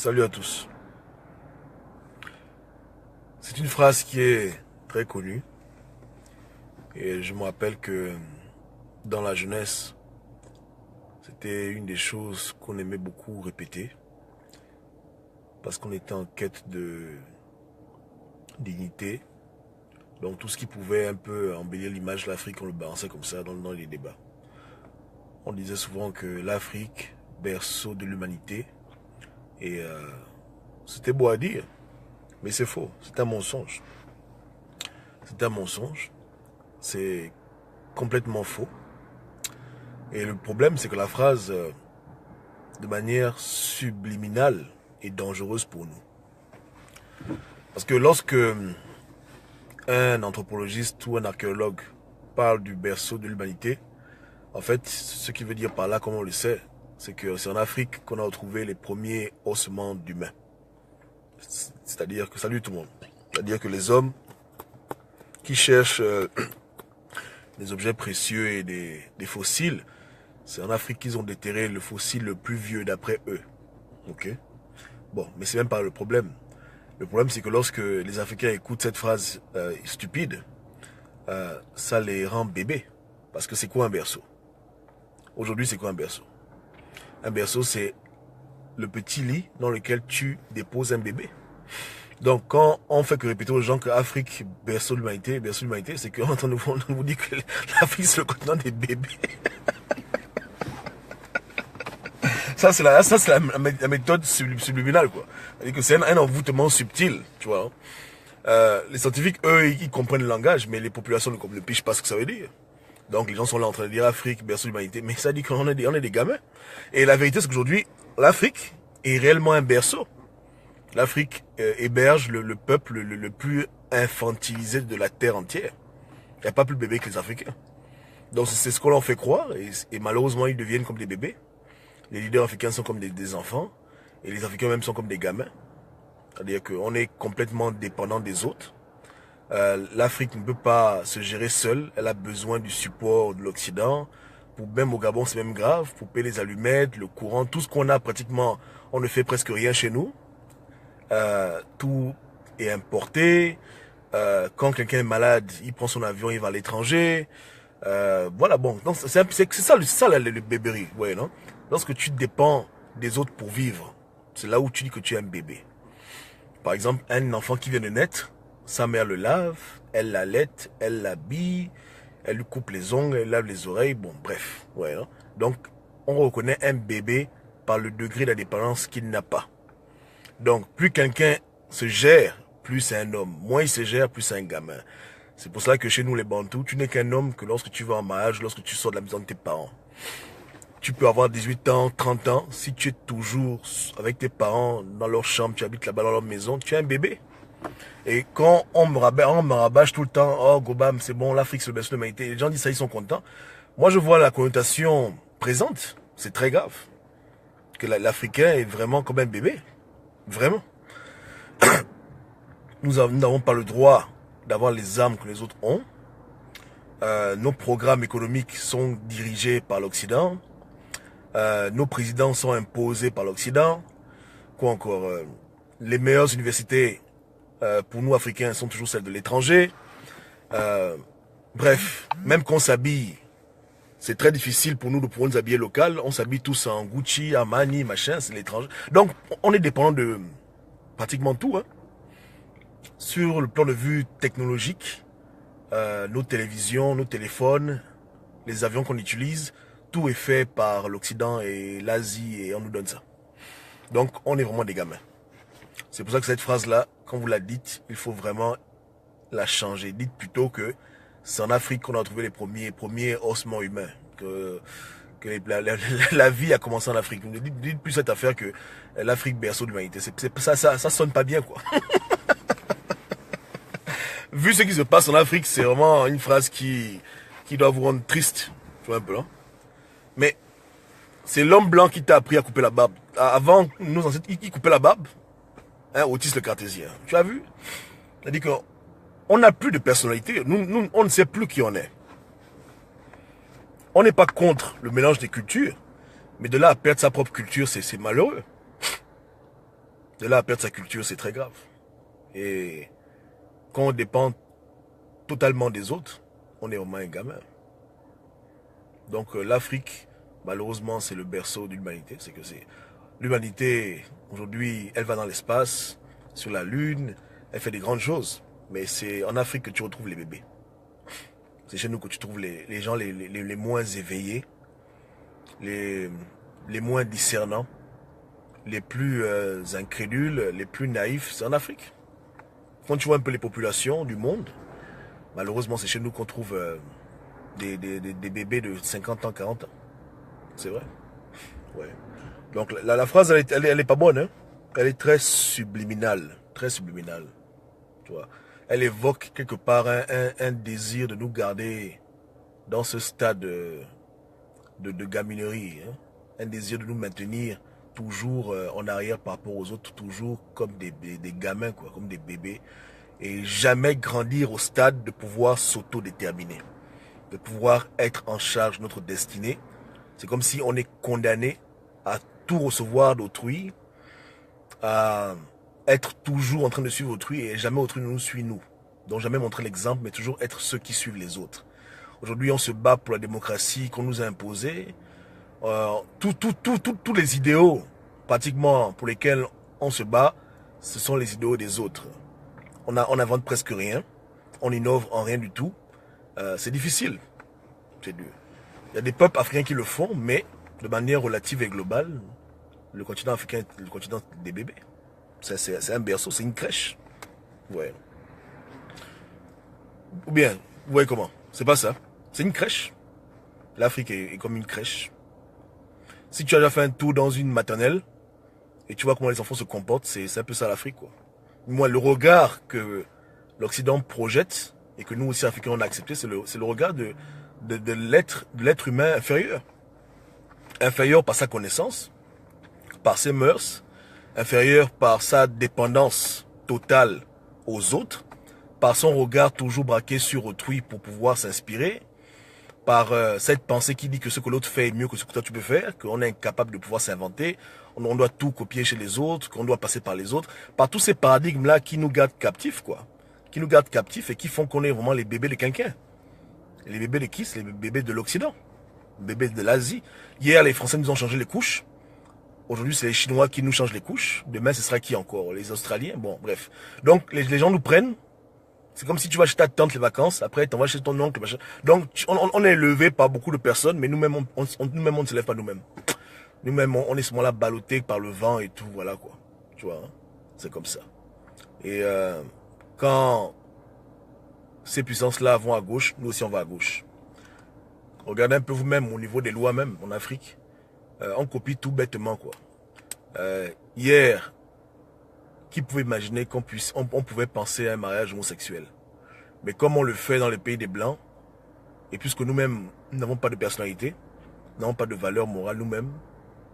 Salut à tous. C'est une phrase qui est très connue. Et je me rappelle que dans la jeunesse, c'était une des choses qu'on aimait beaucoup répéter. Parce qu'on était en quête de dignité. Donc tout ce qui pouvait un peu embellir l'image de l'Afrique, on le balançait comme ça dans les débats. On disait souvent que l'Afrique, berceau de l'humanité. Et c'était beau à dire, mais c'est faux. C'est un mensonge. C'est un mensonge. C'est complètement faux. Et le problème, c'est que la phrase, de manière subliminale, est dangereuse pour nous. Parce que lorsque un anthropologiste ou un archéologue parle du berceau de l'humanité, en fait, ce qu'il veut dire par là, comme on le sait, c'est que c'est en Afrique qu'on a retrouvé les premiers ossements d'humains. C'est-à-dire que, salut tout le monde, c'est-à-dire que les hommes qui cherchent des objets précieux et des fossiles, c'est en Afrique qu'ils ont déterré le fossile le plus vieux d'après eux. Ok. Bon, mais c'est même pas le problème. Le problème, c'est que lorsque les Africains écoutent cette phrase stupide, ça les rend bébés. Parce que c'est quoi un berceau? Aujourd'hui, c'est quoi un berceau? Un berceau, c'est le petit lit dans lequel tu déposes un bébé. Donc, quand on fait que répéter aux gens que Afrique, berceau de l'humanité, c'est qu'on est en train de vous dire que l'Afrique, c'est le continent des bébés. Ça, c'est la méthode subliminale, quoi. C'est-à-dire que c'est un envoûtement subtil, tu vois. Les scientifiques, eux, ils comprennent le langage, mais les populations ne pichent pas ce que ça veut dire. Donc, les gens sont là en train de dire Afrique, berceau de l'humanité, mais ça dit qu'on est des gamins. Et la vérité, c'est qu'aujourd'hui, l'Afrique est réellement un berceau. L'Afrique héberge le peuple le plus infantilisé de la terre entière. Il n'y a pas plus de bébés que les Africains. Donc, c'est ce qu'on leur fait croire, et malheureusement, ils deviennent comme des bébés. Les leaders africains sont comme des enfants, et les Africains même sont comme des gamins. C'est-à-dire qu'on est complètement dépendant des autres. L'Afrique ne peut pas se gérer seule, elle a besoin du support de l'Occident. Même au Gabon, c'est même grave, pour payer les allumettes, le courant, tout ce qu'on a pratiquement, on ne fait presque rien chez nous. Tout est importé. Quand quelqu'un est malade, il prend son avion, il va à l'étranger. Voilà, bon, donc c'est ça le bébéri, ouais, non? Lorsque tu dépends des autres pour vivre, c'est là où tu dis que tu es un bébé. Par exemple, un enfant qui vient de naître, sa mère le lave, elle l'allaite, elle l'habille, elle lui coupe les ongles, elle lave les oreilles, bon, bref, ouais, non? Donc, on reconnaît un bébé par le degré d'indépendance qu'il n'a pas. Donc, plus quelqu'un se gère, plus c'est un homme. Moins il se gère, plus c'est un gamin. C'est pour ça que chez nous, les Bantous, tu n'es qu'un homme que lorsque tu vas en mariage, lorsque tu sors de la maison de tes parents. Tu peux avoir 18 ans, 30 ans, si tu es toujours avec tes parents dans leur chambre, tu habites là-bas dans leur maison, tu es un bébé. Et quand on me rabâche tout le temps, oh Gobam, c'est bon, l'Afrique c'est le berceau de l'humanité, les gens disent ça, ils sont contents. Moi je vois la connotation présente, c'est très grave. Que l'Africain est vraiment comme un bébé. Vraiment. Nous n'avons pas le droit d'avoir les armes que les autres ont. Nos programmes économiques sont dirigés par l'Occident. Nos présidents sont imposés par l'Occident. Quoi encore les meilleures universités pour nous Africains sont toujours celles de l'étranger. Bref, même quand on s'habille, c'est très difficile pour nous de pouvoir nous habiller local. On s'habille tous en Gucci, Armani, machin, c'est l'étranger. Donc, on est dépendant de pratiquement tout. Hein. Sur le plan de vue technologique, nos télévisions, nos téléphones, les avions qu'on utilise, tout est fait par l'Occident et l'Asie et on nous donne ça. Donc, on est vraiment des gamins. C'est pour ça que cette phrase-là, quand vous la dites, il faut vraiment la changer. Dites plutôt que c'est en Afrique qu'on a trouvé les premiers ossements humains. Que la vie a commencé en Afrique. Dites plus cette affaire que l'Afrique berceau de l'humanité. Ça sonne pas bien, quoi. Vu ce qui se passe en Afrique, c'est vraiment une phrase qui doit vous rendre triste. Tu vois un peu, là. Mais c'est l'homme blanc qui t'a appris à couper la barbe. Avant, nos ancêtres, ils coupaient la barbe. Hein, Otis le cartésien. Tu as vu? C'est-à-dire qu'on n'a plus de personnalité. Nous, on ne sait plus qui on est. On n'est pas contre le mélange des cultures. Mais de là à perdre sa propre culture, c'est malheureux. De là à perdre sa culture, c'est très grave. Et quand on dépend totalement des autres, on est vraiment un gamin. Donc l'Afrique, malheureusement, c'est le berceau de l'humanité. C'est que c'est l'humanité, aujourd'hui, elle va dans l'espace, sur la Lune, elle fait des grandes choses. Mais c'est en Afrique que tu retrouves les bébés. C'est chez nous que tu trouves les gens les moins éveillés, les moins discernants, les plus incrédules, les plus naïfs. C'est en Afrique. Quand tu vois un peu les populations du monde, malheureusement, c'est chez nous qu'on trouve des bébés de 50 ans, 40 ans. C'est vrai. Ouais. Donc la phrase, elle est pas bonne. Hein? Elle est très subliminale. Très subliminale. Tu vois. Elle évoque quelque part un désir de nous garder dans ce stade de gaminerie. Hein? Un désir de nous maintenir toujours en arrière par rapport aux autres, toujours comme des gamins, quoi, comme des bébés. Et jamais grandir au stade de pouvoir s'autodéterminer, de pouvoir être en charge de notre destinée. C'est comme si on est condamné à tout recevoir d'autrui, à être toujours en train de suivre autrui et jamais autrui ne nous suit nous. Donc jamais montrer l'exemple, mais toujours être ceux qui suivent les autres. Aujourd'hui, on se bat pour la démocratie qu'on nous a imposée. Tous les idéaux, pratiquement, pour lesquels on se bat, ce sont les idéaux des autres. On n'invente presque rien. On innove en rien du tout. C'est difficile. C'est dur. Il y a des peuples africains qui le font, mais de manière relative et globale, le continent africain est le continent des bébés. C'est un berceau, c'est une crèche. Ouais. Ou bien, vous voyez comment? C'est pas ça. C'est une crèche. L'Afrique est comme une crèche. Si tu as déjà fait un tour dans une maternelle, et tu vois comment les enfants se comportent, c'est un peu ça l'Afrique, quoi. Moi, le regard que l'Occident projette, et que nous aussi, Africains, on a accepté, c'est le regard de l'être humain inférieur. Inférieur par sa connaissance, par ses mœurs, inférieur par sa dépendance totale aux autres, par son regard toujours braqué sur autrui pour pouvoir s'inspirer, par cette pensée qui dit que ce que l'autre fait est mieux que ce que toi tu peux faire, qu'on est incapable de pouvoir s'inventer, on doit tout copier chez les autres, qu'on doit passer par les autres, par tous ces paradigmes-là qui nous gardent captifs, quoi. Qui nous gardent captifs et qui font qu'on est vraiment les bébés de quelqu'un. Les bébés de qui? C'est les bébés de l'Occident, les bébés de l'Asie. Hier, les Français nous ont changé les couches. Aujourd'hui, c'est les Chinois qui nous changent les couches. Demain, ce sera qui encore? Les Australiens? Bon, bref. Donc, les gens nous prennent. C'est comme si tu vas chez ta tante les vacances, après tu vas chez ton oncle, machin. Donc on est élevé par beaucoup de personnes, mais nous-mêmes on ne se lève pas nous-mêmes. Nous-mêmes on est seulement là ballottés par le vent et tout, voilà quoi. Tu vois, hein? C'est comme ça. Et quand ces puissances-là vont à gauche, nous aussi on va à gauche. Regardez un peu vous-même au niveau des lois même en Afrique. On copie tout bêtement quoi. Hier, qui pouvait imaginer qu'on pouvait penser à un mariage homosexuel? Mais comme on le fait dans les pays des Blancs, et puisque nous-mêmes n'avons pas de personnalité, n'avons pas de valeur morale nous-mêmes,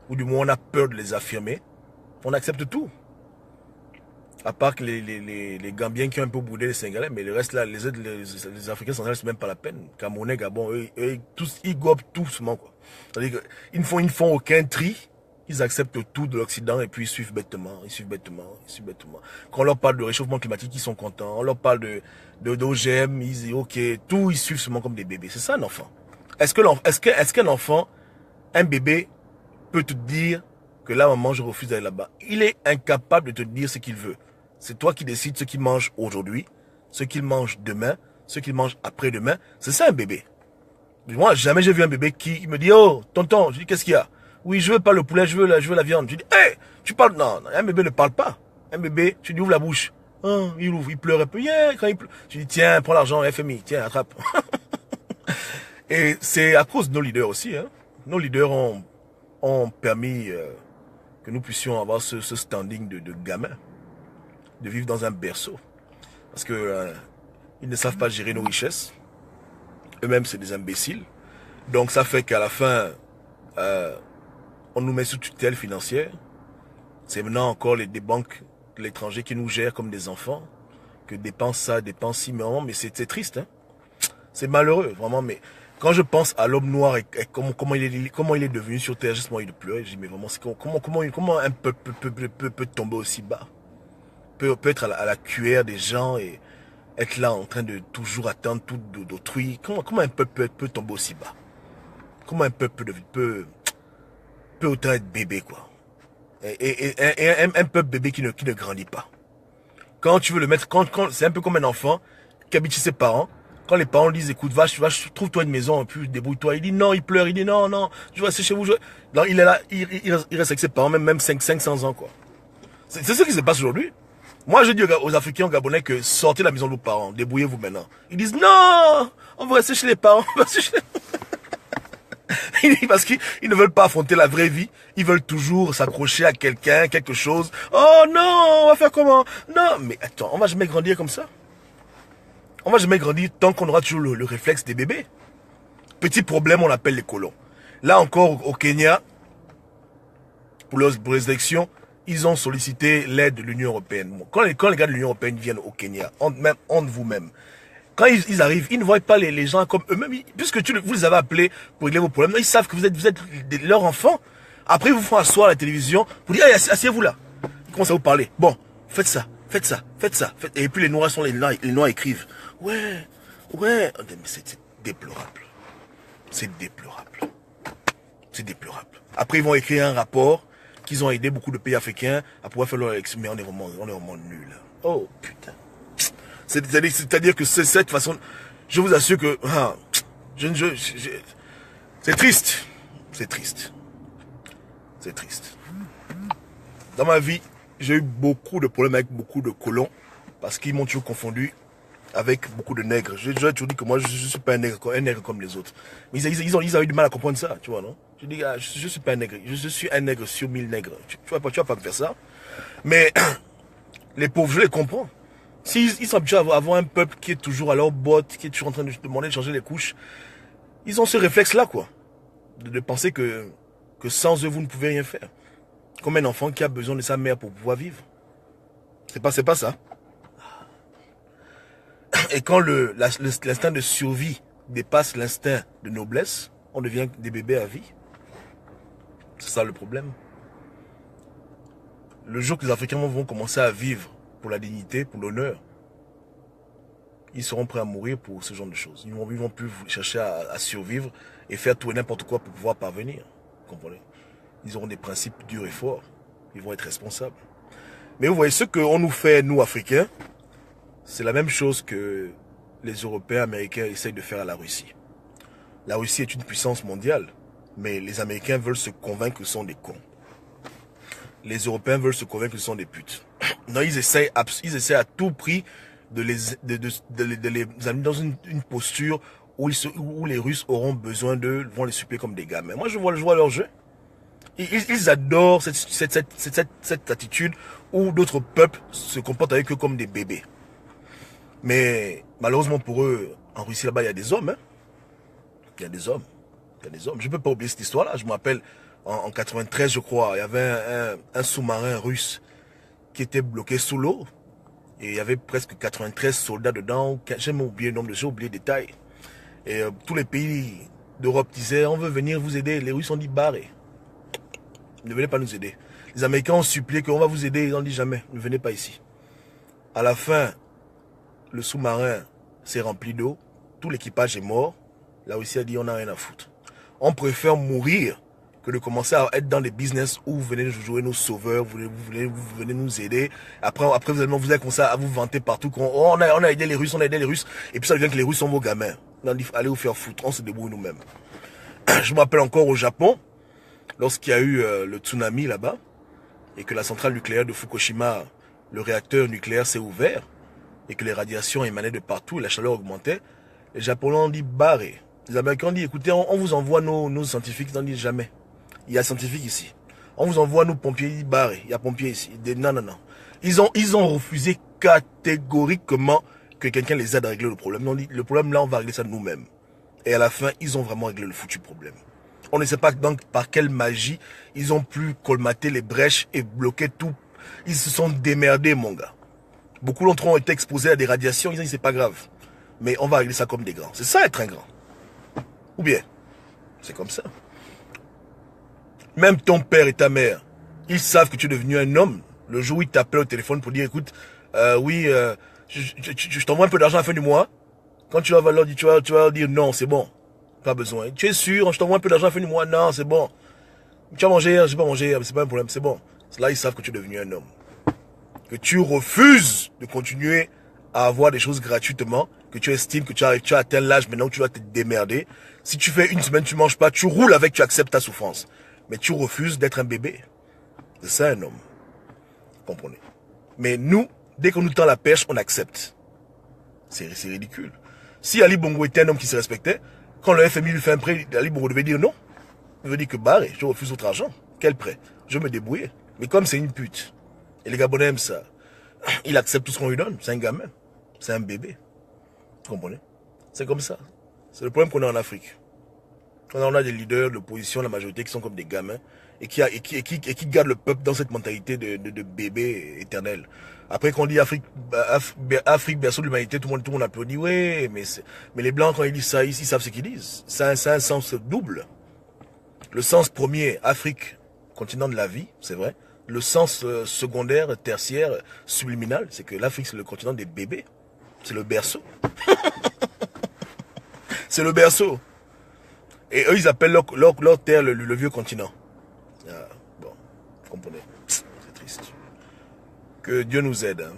ou du moins on a peur de les affirmer, on accepte tout. À part que les Gambiens qui ont un peu boudé les Sénégalais, mais le reste là, les Africains centrales, c'est même pas la peine. Camerounais, Gabon, eux tous, ils gobent tout seulement quoi. C'est-à-dire qu'ils ne font aucun tri. Ils acceptent tout de l'Occident et puis ils suivent bêtement, ils suivent bêtement. Quand on leur parle de réchauffement climatique, ils sont contents. On leur parle d'OGM, ils disent ok, tout, ils suivent seulement comme des bébés. C'est ça un enfant. Est-ce qu'un enfant, un bébé, peut te dire que là, maman, je refuse d'aller là-bas? Il est incapable de te dire ce qu'il veut. C'est toi qui décides ce qu'il mange aujourd'hui, ce qu'il mange demain, ce qu'il mange après-demain. C'est ça un bébé. Moi, jamais j'ai vu un bébé qui me dit oh, tonton, je dis qu'est-ce qu'il y a? Oui, je veux pas le poulet, je veux la viande. Je dis, hé, hey, tu parles. Non, un bébé ne parle pas. Un bébé, tu lui ouvres la bouche. Oh, il ouvre, il pleure un peu. Yeah, quand il pleure. Je dis, tiens, prends l'argent, FMI, tiens, attrape. Et c'est à cause de nos leaders aussi. Hein. Nos leaders ont permis que nous puissions avoir ce standing de gamins, de vivre dans un berceau. Parce que ils ne savent pas gérer nos richesses. Eux-mêmes, c'est des imbéciles. Donc ça fait qu'à la fin, on nous met sous tutelle financière. C'est maintenant encore des banques de l'étranger qui nous gèrent comme des enfants, que dépense ça, dépense ci, mais c'est triste. Hein? C'est malheureux, vraiment. Mais Quand je pense à l'homme noir et comment il est devenu sur Terre, juste moi, il pleurait. Je dis, mais vraiment, comment un peuple peut tomber aussi bas? Peut être à la cuillère des gens et être là en train de toujours attendre tout d'autrui. Comment un peuple peut tomber aussi bas? Comment un peuple peut autant être bébé, quoi? Et un peuple bébé qui ne grandit pas. Quand tu veux le mettre, c'est un peu comme un enfant qui habite chez ses parents. Quand les parents disent, écoute, va, trouve-toi une maison, puis débrouille-toi. Il dit non, il pleure, il dit non, je vais rester chez vous. Non, il est là, il reste avec ses parents, même 500 ans, quoi. C'est ce qui se passe aujourd'hui. Moi, je dis aux Africains, aux Gabonais, que sortez de la maison de vos parents, débrouillez-vous maintenant. Ils disent non, on va rester chez les parents. Parce qu'ils ne veulent pas affronter la vraie vie. Ils veulent toujours s'accrocher à quelqu'un, quelque chose. Oh non, on va faire comment? Non, mais attends, on va jamais grandir comme ça. On va jamais grandir tant qu'on aura toujours le réflexe des bébés. Petit problème, on appelle les colons. Là encore, au Kenya, pour les élections, ils ont sollicité l'aide de l'Union européenne. Quand les gars de l'Union européenne viennent au Kenya, entre vous-même, quand ils arrivent, ils ne voient pas les gens comme eux-mêmes. Puisque vous les avez appelés pour régler vos problèmes, ils savent que vous êtes leurs enfants. Après, ils vous font asseoir à la télévision pour dire, hey, asseyez-vous là. Ils commencent à vous parler. Bon, faites ça. Et puis les noirs les noirs écrivent. Ouais. Mais c'est déplorable. C'est déplorable. Après, ils vont écrire un rapport qu'ils ont aidé beaucoup de pays africains à pouvoir faire leur élection. Mais on est vraiment nuls. Oh, putain. C'est-à-dire que cette façon, je vous assure que c'est triste. C'est triste. Dans ma vie, j'ai eu beaucoup de problèmes avec beaucoup de colons parce qu'ils m'ont toujours confondu avec beaucoup de nègres. J'ai toujours dit que moi, je ne suis pas un nègre comme les autres. Mais ils ont eu du mal à comprendre ça, tu vois, non? Je dis, je ne suis pas un nègre. Je suis un nègre sur 1000 nègres. Tu vas pas me faire ça. Mais les pauvres, je les comprends. S'ils sont habitués à avoir un peuple qui est toujours à leur botte, qui est toujours en train de demander de changer les couches, ils ont ce réflexe-là, quoi. De penser que sans eux, vous ne pouvez rien faire. Comme un enfant qui a besoin de sa mère pour pouvoir vivre. C'est pas ça. Et quand l'instinct de survie dépasse l'instinct de noblesse, on devient des bébés à vie. C'est ça le problème. Le jour que les Africains vont commencer à vivre pour la dignité, pour l'honneur, ils seront prêts à mourir pour ce genre de choses. Ils vont plus chercher à survivre et faire tout et n'importe quoi pour pouvoir parvenir. Vous comprenez? Ils auront des principes durs et forts. Ils vont être responsables. Mais vous voyez, ce qu'on nous fait, nous, Africains, c'est la même chose que les Européens, Américains essayent de faire à la Russie. La Russie est une puissance mondiale, mais les Américains veulent se convaincre que ce sont des cons. Les Européens veulent se convaincre que ce sont des putes. Non, ils essaient à tout prix de les amener dans une posture où les Russes auront besoin d'eux, vont les suppléer comme des gamins. Moi, je vois leur jeu. Ils adorent cette attitude où d'autres peuples se comportent avec eux comme des bébés. Mais malheureusement pour eux, en Russie là-bas, il y a des hommes. Hein. Il y a des hommes. Je ne peux pas oublier cette histoire-là. Je me rappelle, en 93, je crois, il y avait un sous-marin russe qui était bloqué sous l'eau. Et il y avait presque 93 soldats dedans. J'ai oublié le nombre de choses, j'ai oublié les détails. Et tous les pays d'Europe disaient, on veut venir vous aider. Les Russes ont dit, barrez. Ne venez pas nous aider. Les Américains ont supplié qu'on va vous aider. Ils ont dit jamais, ne venez pas ici. À la fin, le sous-marin s'est rempli d'eau. Tout l'équipage est mort. La Russie a dit, on n'a rien à foutre. On préfère mourir que de commencer à être dans des business où vous venez jouer nos sauveurs, vous venez nous aider. Après vous allez commencer à vous vanter partout. On a aidé les Russes, Et puis ça devient que les Russes sont vos gamins. On a dit, allez vous faire foutre, on se débrouille nous-mêmes. Je me rappelle encore au Japon, lorsqu'il y a eu le tsunami là-bas, et que la centrale nucléaire de Fukushima, le réacteur nucléaire s'est ouvert, et que les radiations émanaient de partout, et la chaleur augmentait, les Japonais ont dit barrez. Les Américains ont dit, écoutez, on vous envoie nos scientifiques, ils ont dit jamais. Il y a scientifiques ici. On vous envoie nos pompiers, ils disent barrez. Il y a pompiers ici. Ils disent, non. Ils ont refusé catégoriquement que quelqu'un les aide à régler le problème. Ils ont dit, le problème là, on va régler ça nous-mêmes. Et à la fin, ils ont vraiment réglé le foutu problème. On ne sait pas donc par quelle magie ils ont pu colmater les brèches et bloquer tout. Ils se sont démerdés, mon gars. Beaucoup d'entre eux ont été exposés à des radiations. Ils ont dit, c'est pas grave. Mais on va régler ça comme des grands. C'est ça être un grand. Ou bien, c'est comme ça. Même ton père et ta mère, ils savent que tu es devenu un homme. Le jour où ils t'appellent au téléphone pour dire, écoute, oui, je t'envoie un peu d'argent à la fin du mois. Quand tu vas leur dire, tu vas leur dire non, c'est bon. Pas besoin. Tu es sûr, je t'envoie un peu d'argent à la fin du mois. Non, c'est bon. Tu as mangé, je n'ai pas mangé, c'est pas un problème, c'est bon. Là, ils savent que tu es devenu un homme. Que tu refuses de continuer à avoir des choses gratuitement, que tu estimes que tu as atteint l'âge maintenant où tu dois te démerder. Si tu fais une semaine, tu manges pas, tu roules avec, tu acceptes ta souffrance. Mais tu refuses d'être un bébé. C'est ça un homme. Vous comprenez? Mais nous, dès qu'on nous tend la perche, on accepte. C'est ridicule. Si Ali Bongo était un homme qui se respectait, quand le FMI lui fait un prêt, Ali Bongo devait dire non. Il veut dire que barré, je refuse votre argent. Quel prêt? Je vais me débrouiller. Mais comme c'est une pute, et les Gabonais aiment ça, il accepte tout ce qu'on lui donne. C'est un gamin. C'est un bébé. Vous comprenez? C'est comme ça. C'est le problème qu'on a en Afrique. On a des leaders de l'opposition, la majorité, qui sont comme des gamins et qui gardent le peuple dans cette mentalité de bébé éternel. Après qu'on dit Afrique berceau de l'humanité, tout le monde applaudit. Oui, mais les Blancs, quand ils disent ça, ils savent ce qu'ils disent. Ça a un sens double. Le sens premier, Afrique, continent de la vie, c'est vrai. Le sens secondaire, tertiaire, subliminal, c'est que l'Afrique, c'est le continent des bébés. C'est le berceau. C'est le berceau. Et eux, ils appellent leur terre le vieux continent. Ah, bon, vous comprenez. C'est triste. Que Dieu nous aide. Hein.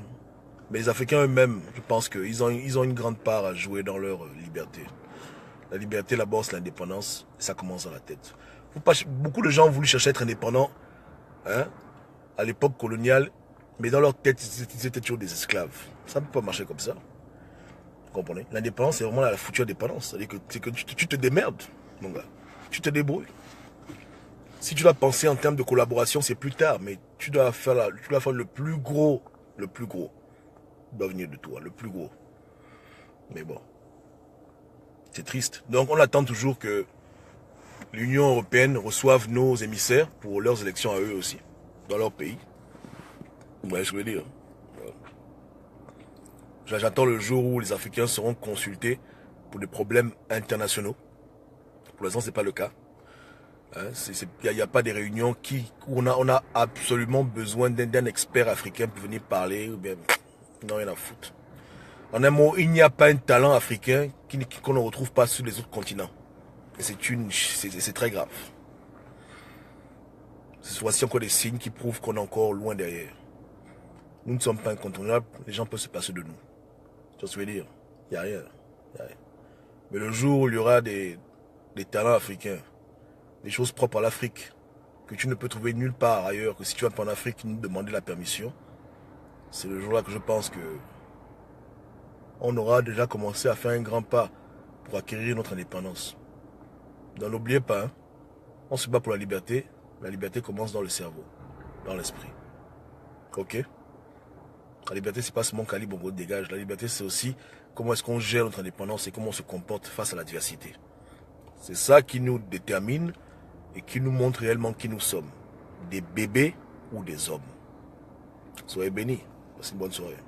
Mais les Africains eux-mêmes, je pense qu'ils ont une grande part à jouer dans leur liberté. La liberté, d'abord, c'est l'indépendance. Ça commence dans la tête. Beaucoup de gens ont voulu chercher à être indépendants hein, à l'époque coloniale, mais dans leur tête, ils étaient toujours des esclaves. Ça ne peut pas marcher comme ça. Vous comprenez? L'indépendance, c'est vraiment la future indépendance. C'est-à-dire que tu te démerdes, mon gars. Tu te débrouilles. Si tu dois penser en termes de collaboration, c'est plus tard, mais tu dois faire le plus gros. Le plus gros doit venir de toi, le plus gros. Mais bon, c'est triste. Donc on attend toujours que l'Union européenne reçoive nos émissaires pour leurs élections à eux aussi, dans leur pays. Vous voyez ce que je veux dire? J'attends le jour où les Africains seront consultés pour des problèmes internationaux. Pour l'instant, ce n'est pas le cas. Il n'y a pas des réunions où on a absolument besoin d'un expert africain pour venir parler. Ou bien, non, il y en a foutre. En un mot, il n'y a pas un talent africain qu'on ne retrouve pas sur les autres continents. Et c'est très grave. Voici encore des signes qui prouvent qu'on est encore loin derrière. Nous ne sommes pas incontournables, les gens peuvent se passer de nous. Tu vois ce que je veux dire? Il n'y a rien. Mais le jour où il y aura des talents africains, des choses propres à l'Afrique, que tu ne peux trouver nulle part ailleurs, que si tu vas pas en Afrique, nous demander la permission, c'est le jour-là que je pense que on aura déjà commencé à faire un grand pas pour acquérir notre indépendance. Donc n'oubliez pas, hein, on se bat pour la liberté commence dans le cerveau, dans l'esprit. Ok? La liberté, c'est pas seulement Ali Bongo dégage. La liberté, c'est aussi comment est-ce qu'on gère notre indépendance et comment on se comporte face à l'adversité. C'est ça qui nous détermine et qui nous montre réellement qui nous sommes. Des bébés ou des hommes. Soyez bénis. Passez une bonne soirée.